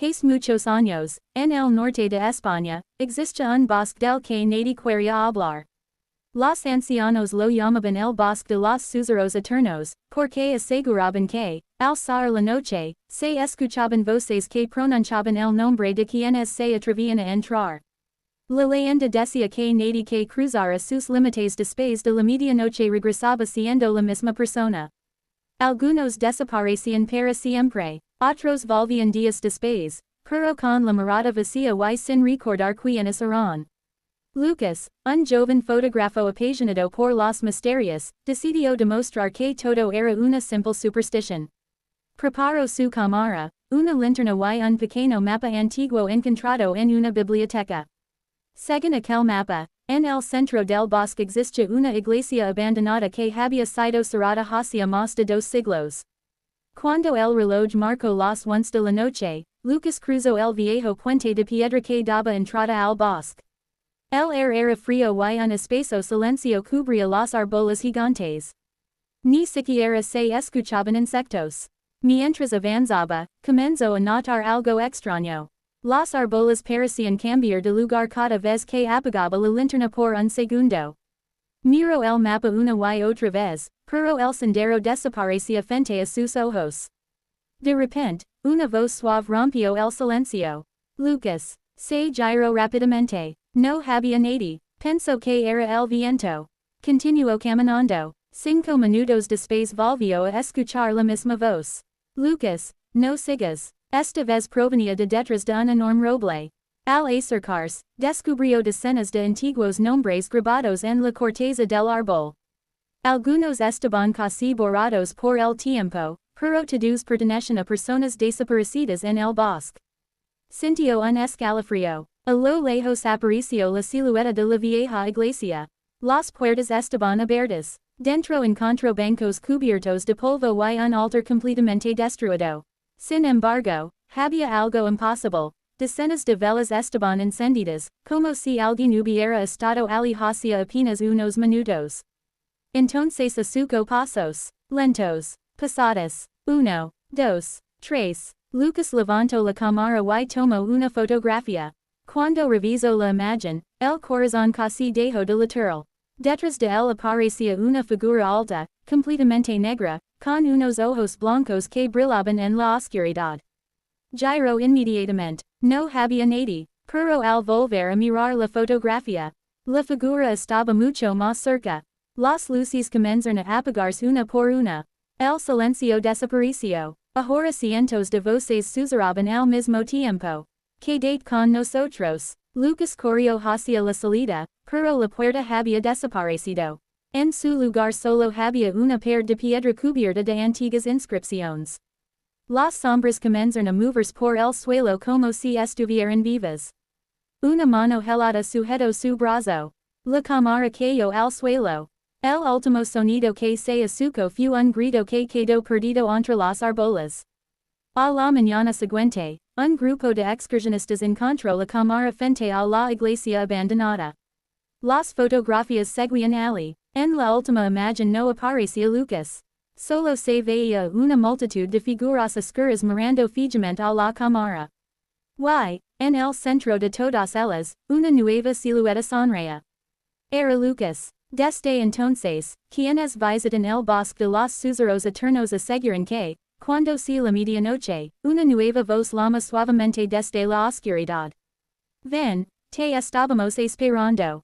Hace muchos años, en el norte de España, existe un bosque del que nadie quería hablar. Los ancianos lo llamaban el bosque de los Susurros Eternos, porque aseguraban que, al salir la noche, se escuchaban voces que pronunciaban el nombre de quienes se atrevían a entrar. La leyenda decía que nadie que cruzara sus límites después de la medianoche regresaba siendo la misma persona. Algunos desaparecían para siempre, otros volvían días después, pero con la mirada vacía y sin recordar quiénes eran. Lucas, un joven fotógrafo apasionado por los misterios, decidió demostrar que todo era una simple superstición. Preparó su cámara, una linterna y un pequeño mapa antiguo encontrado en una biblioteca. Según aquel mapa, en el centro del bosque existe una iglesia abandonada que había sido cerrada hacia más de 2 siglos. Cuando el reloj marcó las 11 de la noche, Lucas cruzó el viejo puente de piedra que daba entrada al bosque. El aire era frío y un espeso silencio cubría los árboles gigantes. Ni siquiera se escuchaban insectos. Mientras avanzaba, comenzó a notar algo extraño. Los árboles parecían cambiar de lugar cada vez que apagaba la linterna por un segundo. Miró el mapa una y otra vez, pero el sendero desaparecía frente a sus ojos. De repente, una voz suave rompió el silencio. Lucas se giró rápidamente. No había nadie, pensó que era el viento. Continuó caminando. 5 minutos después volvió a escuchar la misma voz. Lucas, no sigas. Esta vez provenía de detrás de un enorme roble. Al acercarse, descubrió decenas de antiguos nombres grabados en la corteza del árbol. Algunos estaban casi borrados por el tiempo, pero todos pertenecen a personas desaparecidas en el bosque. Sintió un escalofrío. A lo lejos apareció la silueta de la vieja iglesia. Las puertas estaban abiertas. Dentro encontró bancos cubiertos de polvo y un altar completamente destruido. Sin embargo, había algo imposible. Decenas de velas estaban encendidas, como si alguien hubiera estado allí hacía apenas unos minutos. Entonces escuchó pasos lentos, pesados. 1, 2, 3. Lucas levantó la cámara y tomó una fotografía. Cuando revisó la imagen, el corazón casi dejó de latir. Detrás de él aparecía una figura alta, completamente negra, con unos ojos blancos que brillaban en la oscuridad. Giró inmediatamente. No había nadie, pero al volver a mirar la fotografía, la figura estaba mucho más cerca. Las luces comenzaron a apagarse una por una. El silencio desapareció. Ahora cientos de voces susurraban al mismo tiempo. Quedad con nosotros. Lucas corrió hacia la salida, pero la puerta había desaparecido. En su lugar solo había una pared de piedra cubierta de antiguas inscripciones. Las sombras comenzaron a moverse por el suelo como si estuvieran vivas. Una mano helada sujetó su brazo. La cámara cayó al suelo. El último sonido que se escuchó fue un grito que quedó perdido entre los árboles. A la mañana siguiente, un grupo de excursionistas encontró la cámara frente a la iglesia abandonada. Las fotografías seguían allí. En la última imagen no aparecía Lucas. Solo se veía una multitud de figuras oscuras mirando fijamente a la cámara. Y, en el centro de todas ellas, una nueva silueta sonreía. Era Lucas. Desde entonces, quienes visitan el bosque de los Susurros Eternos aseguran que, cuando sea la medianoche, una nueva voz llama suavemente desde la oscuridad. Ven, te estábamos esperando.